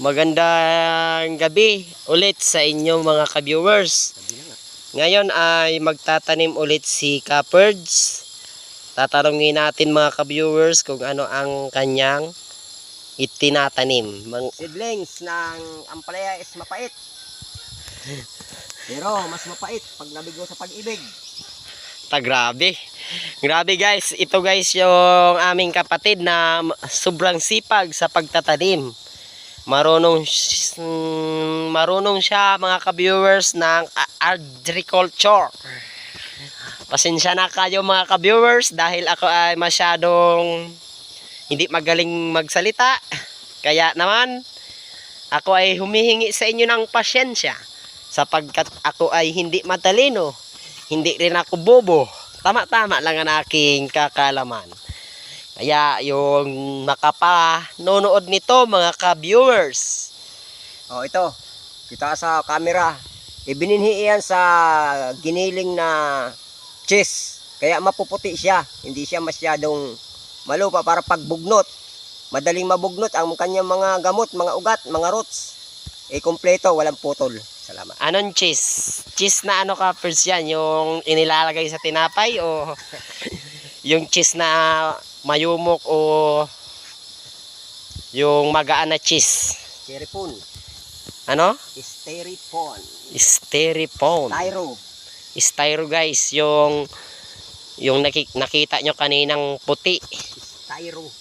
Magandang gabi ulit sa inyo mga ka-viewers. Ngayon ay magtatanim ulit si Kaperds. Tatanungin natin mga ka-viewers kung ano ang kanyang itinatanim. Seedlings ng ampalaya is mapait. Pero mas mapait pag nabigo sa pag-ibig. Grabe. Grabe guys. Ito guys yung aming kapatid na sobrang sipag sa pagtatanim. Marunong siya mga ka-viewers ng agriculture. Pasensya na kayo mga ka-viewers dahil ako ay masyadong hindi magaling magsalita. Kaya naman ako ay humihingi sa inyo ng pasyensya sapagkat ako ay hindi matalino, hindi rin ako bobo. Tama-tama lang ang aking kakalaman. Kaya yung makapanonood nito mga ka-viewers. Oh, ito. Kita sa camera. Ibininhi yan sa giniling na cheese. Kaya mapuputi siya. Hindi siya masyadong malupa para pagbugnot. Madaling mabugnot ang kanyang mga gamot, mga ugat, mga roots. Kompleto, walang putol. Salamat. Anong cheese? Cheese na ano ka first yan? Yung inilalagay sa tinapay o yung cheese na mayumok o yung magaan na cheese? Styrofoam. Ano? Styrofoam. Styrofoam. Styro guys, yung nakita nyo kaninang puti.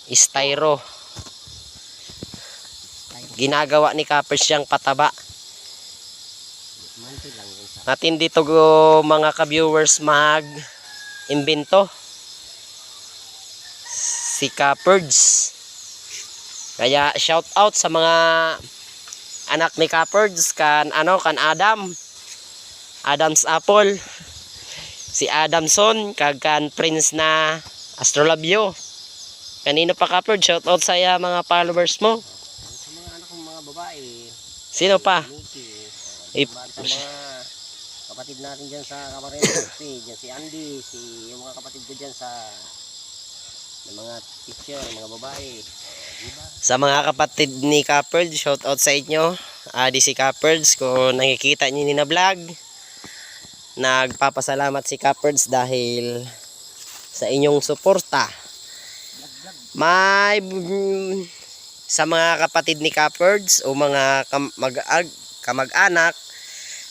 Styro. Ginagawa ni Kaperds siyang pataba. Natin dito mga ka-viewers mag-imbento. Si Kaperds. Kaya shout out sa mga anak ni Kaperds kan Adam's Apple, si Adamson kag kan Prince na Astrolabio. Kanino pa Kaperds? Shout out sa mga followers mo. Sa mga anak kong mga babae. Sino pa? Sa mga kapatid natin dyan sa Camarines, dyan si Andy, yung mga kapatid ko dyan sa mga teacher, mga babae. Diba? Sa mga kapatid ni Kaperds, shout out sa inyo. Di si Kaperds, kung nakikita niyo ni na vlog, nagpapasalamat si Kaperds dahil sa inyong suporta. Sa mga kapatid ni Kaperds o mga kamag-anak,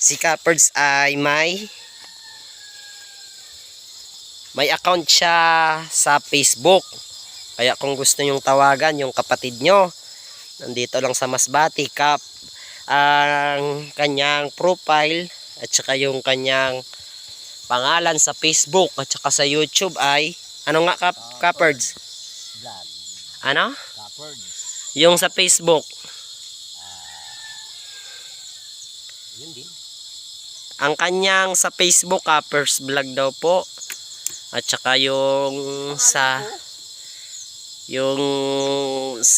si Kaperds ay may account siya sa Facebook. Kaya kung gusto nyong tawagan yung kapatid nyo, nandito lang sa Masbate, ang kanyang profile at saka yung kanyang pangalan sa Facebook at saka sa YouTube ay ano nga Kaperds? Vlog. Ano? Kaperds. Yung sa Facebook. Yun din. Ang kanyang sa Facebook Kaperds Vlog daw po. At saka yung sa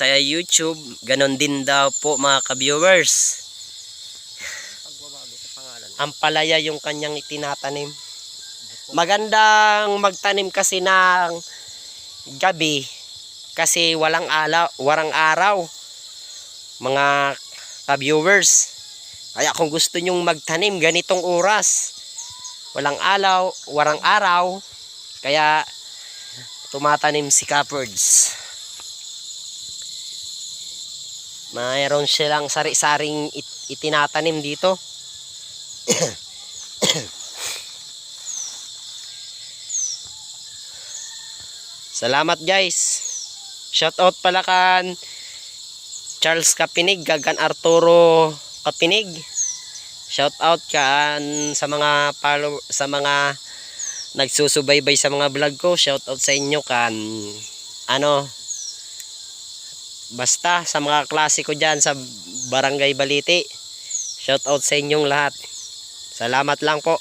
YouTube, ganon din daw po mga ka-viewers. Ampalaya yung kanyang itinatanim. Magandang magtanim kasi ng gabi kasi walang araw mga ka-viewers. Kaya kung gusto nyong magtanim ganitong oras, walang araw, kaya tumatanim si Kaperds. Mayroon silang sari-saring itinatanim dito. Salamat guys. Shout out pala kan Charles Kapinig, kan Arturo Kapinig. Shout out kan sa mga nagsusubaybay sa mga vlog ko. Shout out sa inyo kan basta sa mga klase ko dyan sa Barangay Baliti. Shout out sa inyong lahat. Salamat lang po.